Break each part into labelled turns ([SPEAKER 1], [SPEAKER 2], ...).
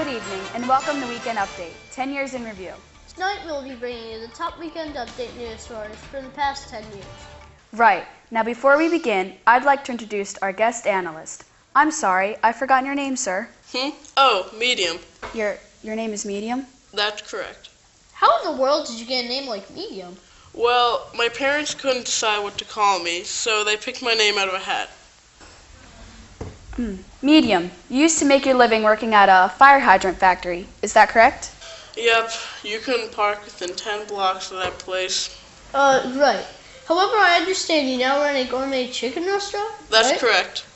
[SPEAKER 1] Good evening and welcome to Weekend Update, 10 years in review.
[SPEAKER 2] Tonight we'll be bringing you the top Weekend Update news stories for the past 10 years.
[SPEAKER 1] Right. Now before we begin, I'd like to introduce our guest analyst. I'm sorry, I've forgotten your name, sir.
[SPEAKER 3] Oh, Medium.
[SPEAKER 1] Your name is Medium?
[SPEAKER 3] That's correct.
[SPEAKER 2] How in the world did you get a name like Medium?
[SPEAKER 3] Well, my parents couldn't decide what to call me, so they picked my name out of a hat.
[SPEAKER 1] Medium, you used to make your living working at a fire hydrant factory. Is that correct?
[SPEAKER 3] Yep, you couldn't park within 10 blocks of that place.
[SPEAKER 2] Right. However, I understand you now run a gourmet chicken restaurant?
[SPEAKER 3] That's
[SPEAKER 2] right?
[SPEAKER 3] correct.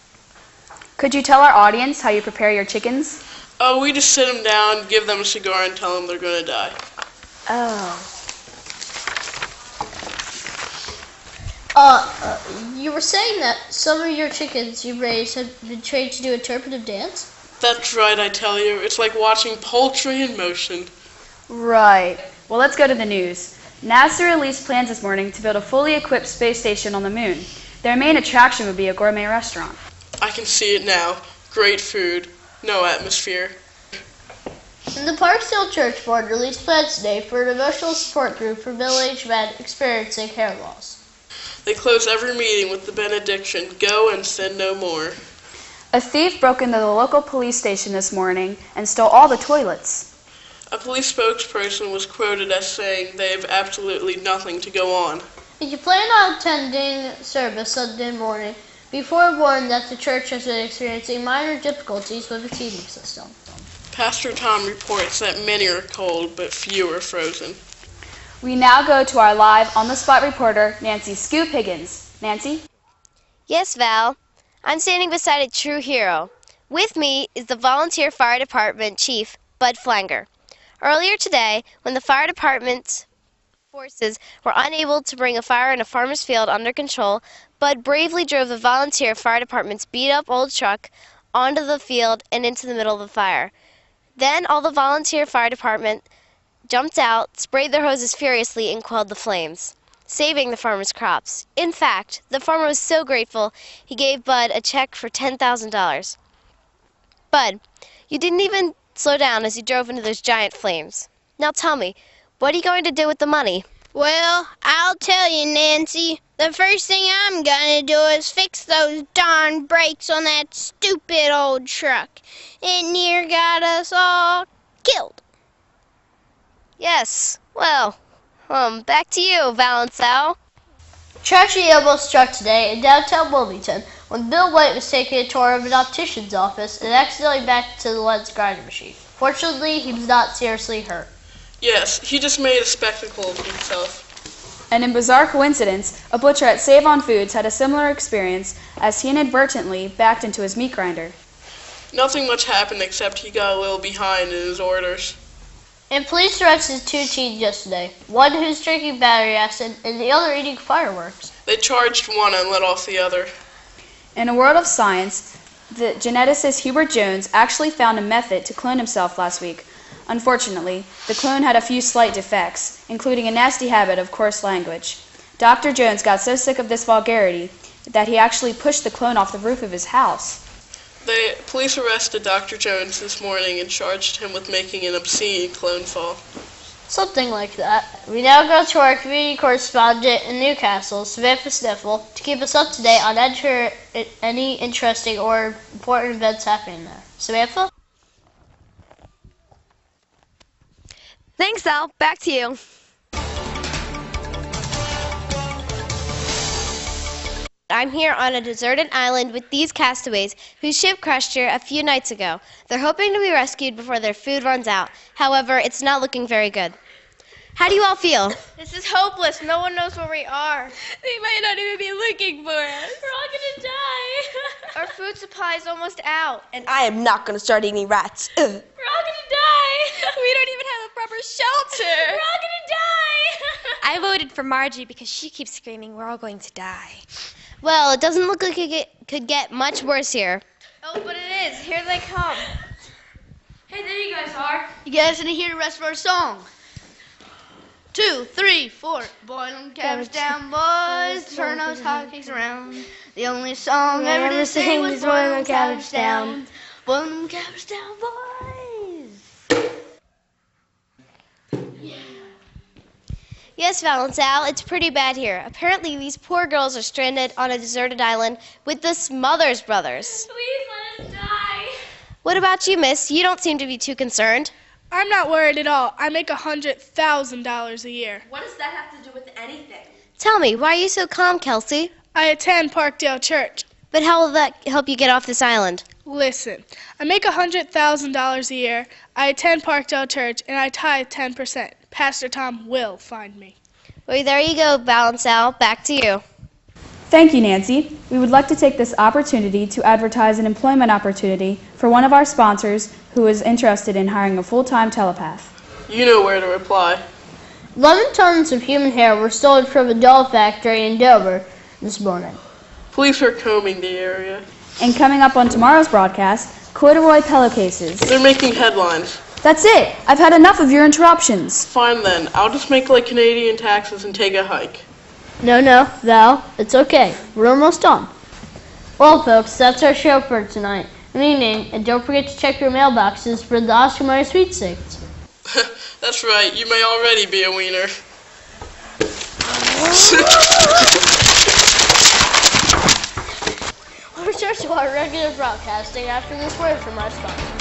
[SPEAKER 1] Could you tell our audience how you prepare your chickens?
[SPEAKER 3] Oh, we just sit them down, give them a cigar, and tell them they're going to die.
[SPEAKER 1] Oh.
[SPEAKER 2] You were saying that some of your chickens you raised have been trained to do interpretive dance?
[SPEAKER 3] That's right, I tell you. It's like watching poultry in motion.
[SPEAKER 1] Right. Well, let's go to the news. NASA released plans this morning to build a fully equipped space station on the moon. Their main attraction would be a gourmet restaurant.
[SPEAKER 3] I can see it now. Great food. No atmosphere.
[SPEAKER 2] And the Parksdale Church Board released plans today for an emotional support group for middle-aged men experiencing hair loss.
[SPEAKER 3] They close every meeting with the benediction, "Go and sin no more."
[SPEAKER 1] A thief broke into the local police station this morning and stole all the toilets.
[SPEAKER 3] A police spokesperson was quoted as saying they have absolutely nothing to go on.
[SPEAKER 2] If you plan on attending service Sunday morning, be forewarned that the church has been experiencing minor difficulties with its heating system.
[SPEAKER 3] Pastor Tom reports that many are cold, but few are frozen.
[SPEAKER 1] We now go to our live on-the-spot reporter, Nancy Scoop Higgins. Nancy?
[SPEAKER 4] Yes, Val. I'm standing beside a true hero. With me is the Volunteer Fire Department Chief, Bud Flanger. Earlier today, when the fire department's forces were unable to bring a fire in a farmer's field under control, Bud bravely drove the volunteer fire department's beat-up old truck onto the field and into the middle of the fire. Then all the volunteer fire department jumped out, sprayed their hoses furiously, and quelled the flames, saving the farmer's crops. In fact, the farmer was so grateful, he gave Bud a check for $10,000. Bud, you didn't even slow down as you drove into those giant flames. Now tell me, what are you going to do with the money?
[SPEAKER 5] Well, I'll tell you, Nancy. The first thing I'm gonna do is fix those darn brakes on that stupid old truck. It near got us all killed.
[SPEAKER 4] Yes, well, back to you, Valençal.
[SPEAKER 2] Tragedy almost struck today in downtown Wilmington when Bill White was taking a tour of an optician's office and accidentally backed into the lens grinding machine. Fortunately, he was not seriously hurt.
[SPEAKER 3] Yes, he just made a spectacle of himself.
[SPEAKER 1] And in bizarre coincidence, a butcher at Save On Foods had a similar experience as he inadvertently backed into his meat grinder.
[SPEAKER 3] Nothing much happened except he got a little behind in his orders.
[SPEAKER 2] And police arrested two teens yesterday, one who's drinking battery acid and the other eating fireworks.
[SPEAKER 3] They charged one and let off the other.
[SPEAKER 1] In a world of science, the geneticist Hubert Jones actually found a method to clone himself last week. Unfortunately, the clone had a few slight defects, including a nasty habit of coarse language. Dr. Jones got so sick of this vulgarity that he actually pushed the clone off the roof of his house.
[SPEAKER 3] The police arrested Dr. Jones this morning and charged him with making an obscene clone fall.
[SPEAKER 2] Something like that. We now go to our community correspondent in Newcastle, Samantha Sniffle, to keep us up to date on any interesting or important events happening there. Samantha?
[SPEAKER 4] Thanks, Al. Back to you. I'm here on a deserted island with these castaways whose ship crashed here a few nights ago. They're hoping to be rescued before their food runs out. However, it's not looking very good. How do you all feel?
[SPEAKER 5] This is hopeless. No one knows where we are.
[SPEAKER 6] They might not even be looking for us.
[SPEAKER 5] We're all gonna die. Our food supply is almost out.
[SPEAKER 6] And I am not going to start eating rats.
[SPEAKER 5] We're all gonna die.
[SPEAKER 6] We don't even have a proper shelter.
[SPEAKER 5] We're all gonna die.
[SPEAKER 6] I voted for Margie because she keeps screaming, we're all going to die.
[SPEAKER 4] Well, it doesn't look like it could get much worse here.
[SPEAKER 5] Oh, but it is. Here they come. Hey, there you guys are.
[SPEAKER 2] You guys didn't hear the rest of our song. 2, 3, 4. Boil them cabbage down, boys. Turn those hotcakes around. The only song ever to sing was boil them cabbage down. Boil them cabbage down, boys.
[SPEAKER 4] Yes, Valental, it's pretty bad here. Apparently these poor girls are stranded on a deserted island with the Smothers brothers.
[SPEAKER 6] Please let us die.
[SPEAKER 4] What about you, miss? You don't seem to be too concerned.
[SPEAKER 7] I'm not worried at all. I make $100,000 a year.
[SPEAKER 6] What does that have to do with anything?
[SPEAKER 4] Tell me, why are you so calm, Kelsey?
[SPEAKER 7] I attend Parkdale Church.
[SPEAKER 4] But how will that help you get off this island?
[SPEAKER 7] Listen, I make $100,000 a year. I attend Parkdale Church, and I tithe 10%. Pastor Tom will find me.
[SPEAKER 4] Well, there you go, Valental. Back to you.
[SPEAKER 1] Thank you, Nancy. We would like to take this opportunity to advertise an employment opportunity for one of our sponsors who is interested in hiring a full-time telepath.
[SPEAKER 3] You know where to reply.
[SPEAKER 2] 11 tons of human hair were stolen from a doll factory in Dover this morning.
[SPEAKER 3] Police are combing the area.
[SPEAKER 1] And coming up on tomorrow's broadcast, corduroy pillowcases.
[SPEAKER 3] They're making headlines.
[SPEAKER 1] That's it. I've had enough of your interruptions.
[SPEAKER 3] Fine then. I'll just make like Canadian taxes and take a hike.
[SPEAKER 2] No, Val, it's okay. We're almost done. Well, folks, that's our show for tonight. Good evening, and don't forget to check your mailboxes for the Oscar Mayer sweepstakes.
[SPEAKER 3] That's right. You may already be a wiener.
[SPEAKER 2] We'll return to our regular broadcasting after this word from our sponsor.